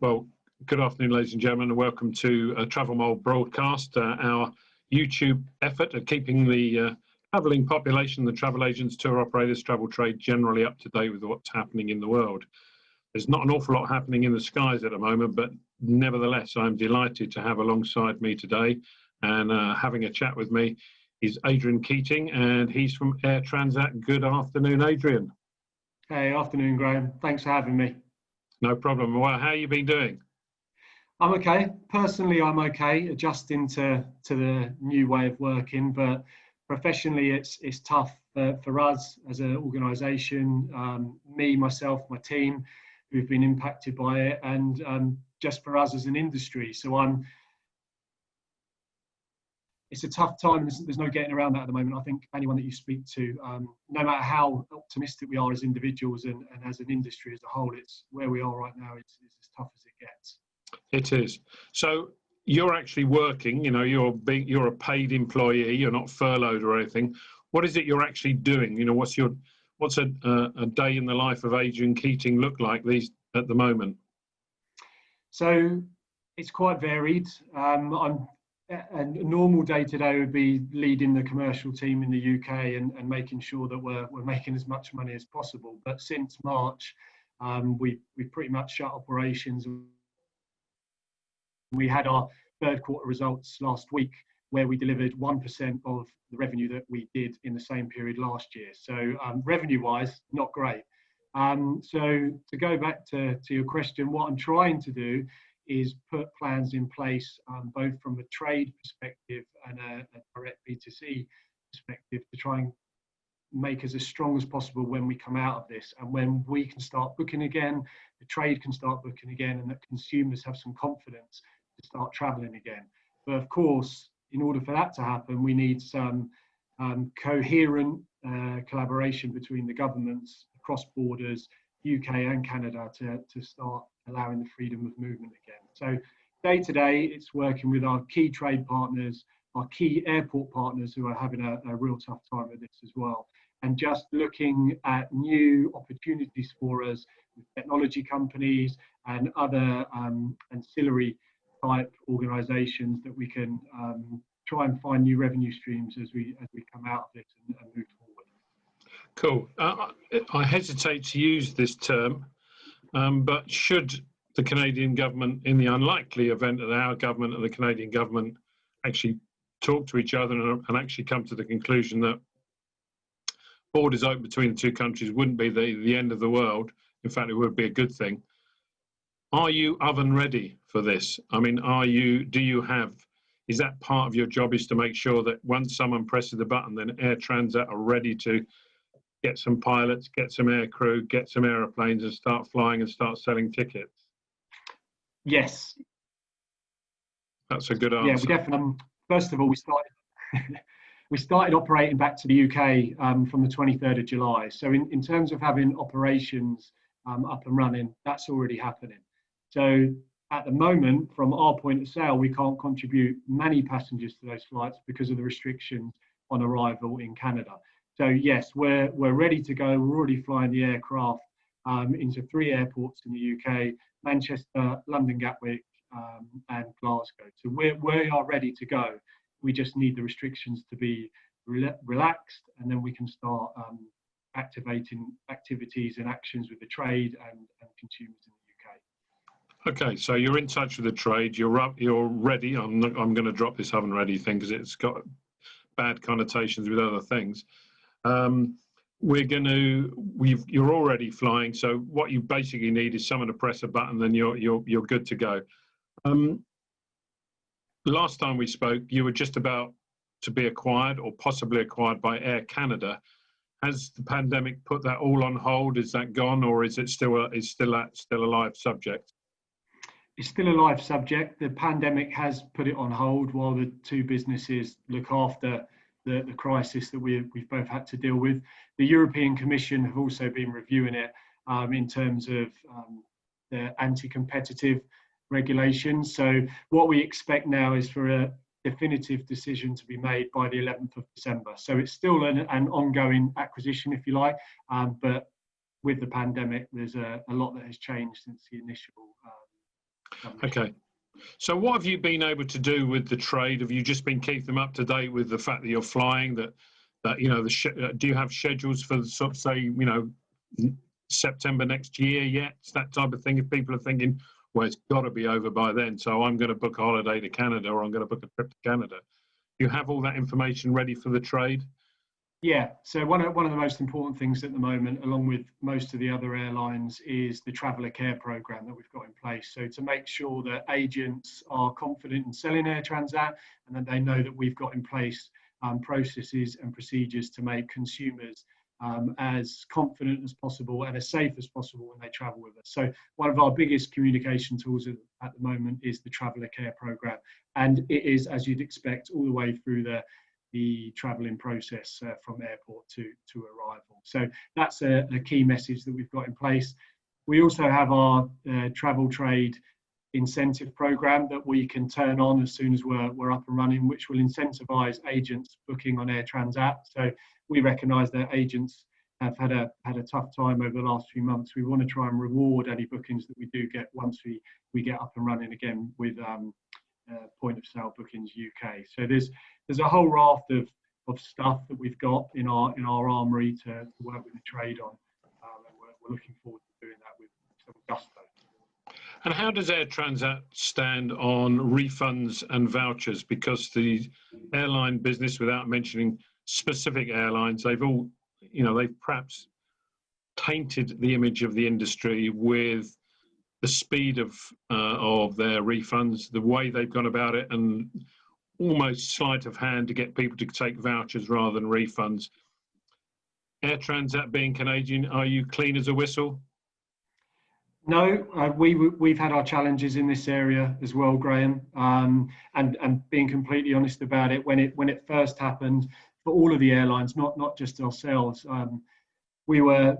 Well, good afternoon, ladies and gentlemen, and welcome to TravelMole broadcast, our YouTube effort at keeping the travelling population, the travel agents, tour operators, travel trade generally up to date with what's happening in the world. There's not an awful lot happening in the skies at the moment, but nevertheless, I'm delighted to have alongside me today and having a chat with me is Adrian Keating, and he's from Air Transat. Good afternoon, Adrian. Hey, afternoon, Graham. Thanks for having me. No problem. Well, how have you been doing? I'm okay. Personally, I'm okay, adjusting to the new way of working, but professionally, it's tough for us as an organisation, me, myself, my team, who've been impacted by it, and just for us as an industry. So it's a tough time. There's no getting around that at the moment. I think anyone that you speak to, no matter how optimistic we are as individuals and as an industry as a whole, it's where we are right now. It's as tough as it gets. It is. So you're actually working. You know, you're a paid employee. You're not furloughed or anything. What is it you're actually doing? You know, what's a day in the life of Adrian Keating look like at the moment? So it's quite varied. A normal day today would be leading the commercial team in the UK and making sure that we're making as much money as possible. But since March, we pretty much shut operations. We had our third quarter results last week, where we delivered 1% of the revenue that we did in the same period last year. So revenue-wise, not great. So to go back to your question, what I'm trying to do is put plans in place, both from a trade perspective and a direct B2C perspective, to try and make us as strong as possible when we come out of this, and when we can start booking again, the trade can start booking again, and that consumers have some confidence to start traveling again. But of course, in order for that to happen, we need some coherent collaboration between the governments across borders, UK and Canada, to start allowing the freedom of movement again. So day to day, it's working with our key trade partners, our key airport partners, who are having a real tough time with this as well, and just looking at new opportunities for us with technology companies and other ancillary type organisations that we can try and find new revenue streams as we come out of this and move forward. Cool. I hesitate to use this term, but should the Canadian government, in the unlikely event that our government and the Canadian government actually talk to each other and actually come to the conclusion that borders open between the two countries wouldn't be the end of the world, in fact, it would be a good thing. Are you oven ready for this? I mean, is that part of your job, is to make sure that once someone presses the button, then Air Transat are ready to get some pilots, get some air crew, get some aeroplanes and start flying and start selling tickets? Yes. That's a good answer. Yeah, we definitely. First of all, we started operating back to the UK from the 23rd of July. So in terms of having operations up and running, that's already happening. So at the moment, from our point of sale, we can't contribute many passengers to those flights because of the restrictions on arrival in Canada. So yes, we're ready to go. We're already flying the aircraft into 3 airports in the UK: Manchester, London Gatwick, and Glasgow. So we are ready to go. We just need the restrictions to be relaxed, and then we can start activating activities and actions with the trade and consumers in the UK. Okay, so you're in touch with the trade. You're ready. I'm going to drop this oven ready thing because it's got bad connotations with other things. You're already flying. So what you basically need is someone to press a button, then you're good to go. Last time we spoke, you were just about to be acquired or possibly acquired by Air Canada. Has the pandemic put that all on hold? Is that gone, or is it still a live subject? It's still a live subject. The pandemic has put it on hold while the two businesses look after the crisis that we've both had to deal with. The European Commission have also been reviewing it in terms of the anti-competitive regulations. So what we expect now is for a definitive decision to be made by the 11th of December. So it's still an ongoing acquisition, if you like, but with the pandemic, there's a lot that has changed since the initial Okay. So what have you been able to do with the trade? Have you just been keeping them up to date with the fact that you're flying? That you know, do you have schedules for sort of, say, you know, September next year yet? That type of thing. If people are thinking, well, it's got to be over by then, so I'm going to book a holiday to Canada, or I'm going to book a trip to Canada. Do you have all that information ready for the trade? Yeah, so one of the most important things at the moment, along with most of the other airlines, is the traveller care program that we've got in place. So to make sure that agents are confident in selling Air Transat, and that they know that we've got in place processes and procedures to make consumers as confident as possible and as safe as possible when they travel with us. So one of our biggest communication tools at the moment is the traveller care program, and it is, as you'd expect, all the way through the travelling process from airport to arrival. So that's a key message that we've got in place. We also have our travel trade incentive program that we can turn on as soon as we're up and running, which will incentivise agents booking on Air Transat. So we recognise that agents have had a tough time over the last few months. We want to try and reward any bookings that we do get once we get up and running again with point of sale bookings UK. So there's a whole raft of stuff that we've got in our armoury to work with the trade on, and we're looking forward to doing that with some gusto. And how does Air Transat stand on refunds and vouchers? Because the airline business, without mentioning specific airlines, they've all, you know, they've perhaps tainted the image of the industry with the speed of their refunds, the way they've gone about it, and almost sleight of hand to get people to take vouchers rather than refunds. Air Transat being Canadian, are you clean as a whistle? No, we've had our challenges in this area as well, Graham. And being completely honest about it, when it first happened, for all of the airlines, not just ourselves, we were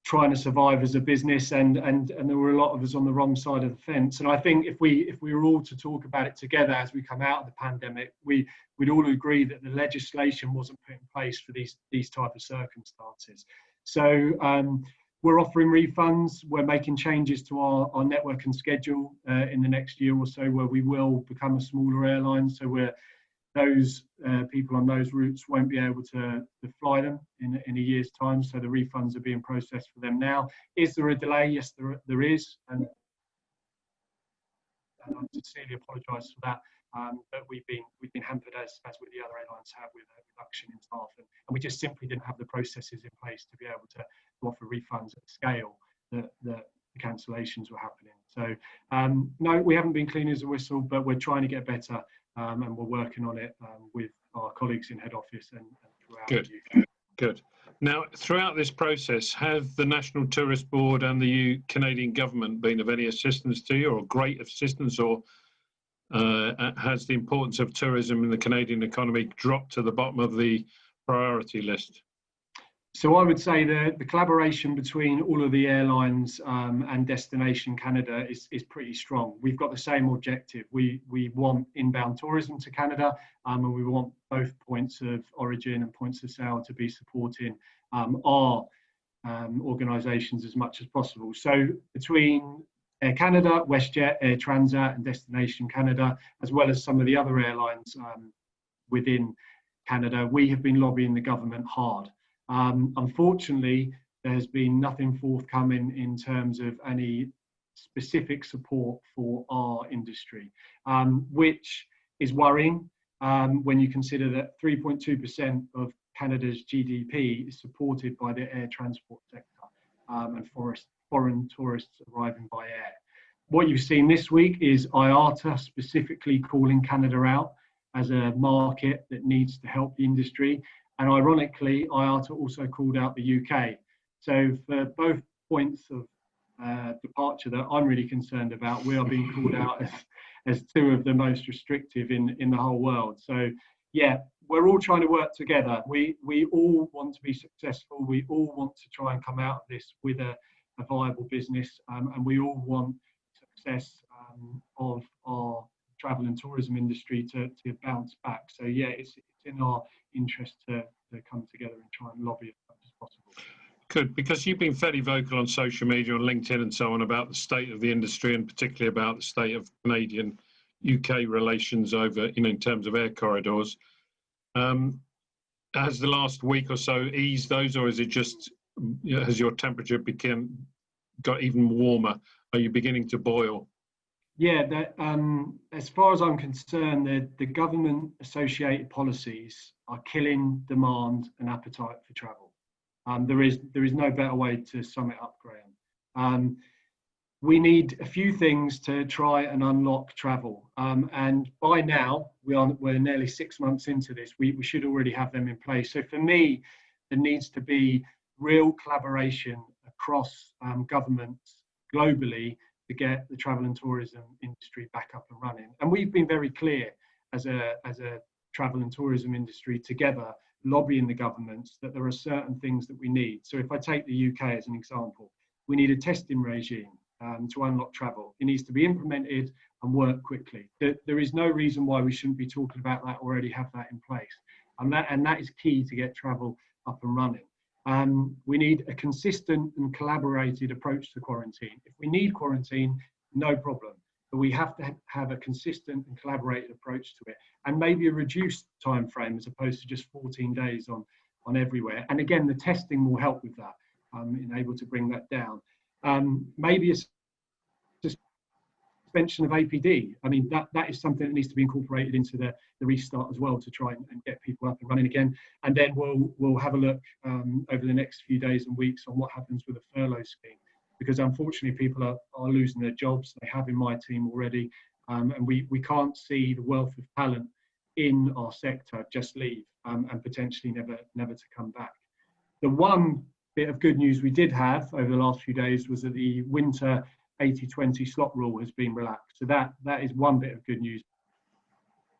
trying to survive as a business, and there were a lot of us on the wrong side of the fence. And I think if we were all to talk about it together as we come out of the pandemic, we'd all agree that the legislation wasn't put in place for these type of circumstances. So we're offering refunds. We're making changes to our network and schedule in the next year or so, where we will become a smaller airline. So those people on those routes won't be able to fly them in a year's time. So the refunds are being processed for them now. Is there a delay? Yes, there is. And I sincerely apologise for that. But we've been hampered as with the other airlines have, with a reduction in staff, and we just simply didn't have the processes in place to be able to offer refunds at the scale that the cancellations were happening. So no, we haven't been clean as a whistle, but we're trying to get better, and we're working on it with our colleagues in head office and throughout the UK. Good. Now, throughout this process, have the National Tourist Board and the Canadian government been of any assistance to you, or great assistance, or has the importance of tourism in the Canadian economy dropped to the bottom of the priority list? So I would say the collaboration between all of the airlines and Destination Canada is pretty strong. We've got the same objective. We want inbound tourism to Canada, and we want both points of origin and points of sale to be supporting our organisations as much as possible. So between Air Canada, WestJet, Air Transat and Destination Canada, as well as some of the other airlines within Canada, we have been lobbying the government hard. Unfortunately, there's been nothing forthcoming in terms of any specific support for our industry, which is worrying when you consider that 3.2% of Canada's GDP is supported by the air transport sector and foreign tourists arriving by air. What you've seen this week is IATA specifically calling Canada out as a market that needs to help the industry. And ironically, IATA also called out the UK. So for both points of departure that I'm really concerned about, we are being called out as two of the most restrictive in the whole world. So yeah, we're all trying to work together. We all want to be successful. We all want to try and come out of this with a viable business, and we all want success of our travel and tourism industry to bounce back. So yeah, it's in our interest to come together and try and lobby as much as possible. Good, because you've been fairly vocal on social media, on LinkedIn and so on, about the state of the industry and particularly about the state of Canadian UK relations over, in terms of air corridors. Has the last week or so eased those, or is it just, has your temperature got even warmer? Are you beginning to boil? Yeah, as far as I'm concerned, the government-associated policies are killing demand and appetite for travel. There is no better way to sum it up, Graham. We need a few things to try and unlock travel, and by now we're nearly 6 months into this. We should already have them in place. So for me, there needs to be real collaboration across governments globally to get the travel and tourism industry back up and running. And we've been very clear as a travel and tourism industry together, lobbying the governments, that there are certain things that we need. So if I take the UK as an example, we need a testing regime to unlock travel. It needs to be implemented and work quickly. There is no reason why we shouldn't be talking about that, already have that in place. And that is key to get travel up and running. We need a consistent and collaborated approach to quarantine. If we need quarantine, no problem, but we have to have a consistent and collaborated approach to it, and maybe a reduced time frame as opposed to just 14 days on everywhere. And again, the testing will help with that, in able to bring that down. Maybe a suspension of APD. I mean, that is something that needs to be incorporated into the restart as well, to try and get people up and running again. And then we'll have a look over the next few days and weeks on what happens with the furlough scheme, because unfortunately people are losing their jobs. They have in my team already, and we can't see the wealth of talent in our sector just leave and potentially never to come back. The one bit of good news we did have over the last few days was that the winter 80-20 slot rule has been relaxed. So that is one bit of good news.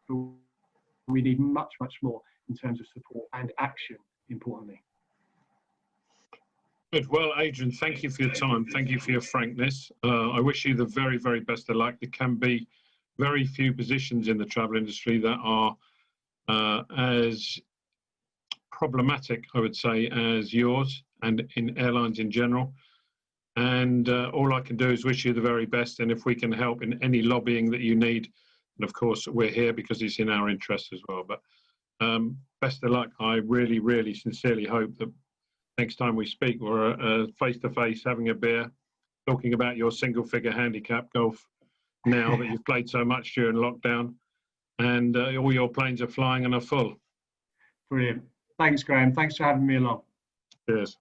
We need much more in terms of support and action, importantly. Good. Well, Adrian, thank you for your time. Thank you for your frankness. I wish you the very, very best of luck. There can be very few positions in the travel industry that are as problematic, I would say, as yours and in airlines in general. And all I can do is wish you the very best. And if we can help in any lobbying that you need, and of course we're here because it's in our interest as well. But best of luck. I really, really sincerely hope that next time we speak, we're face-to-face having a beer, talking about your single-figure handicap golf now that you've played so much during lockdown, and all your planes are flying and are full. Brilliant. Thanks, Graham. Thanks for having me along. Cheers.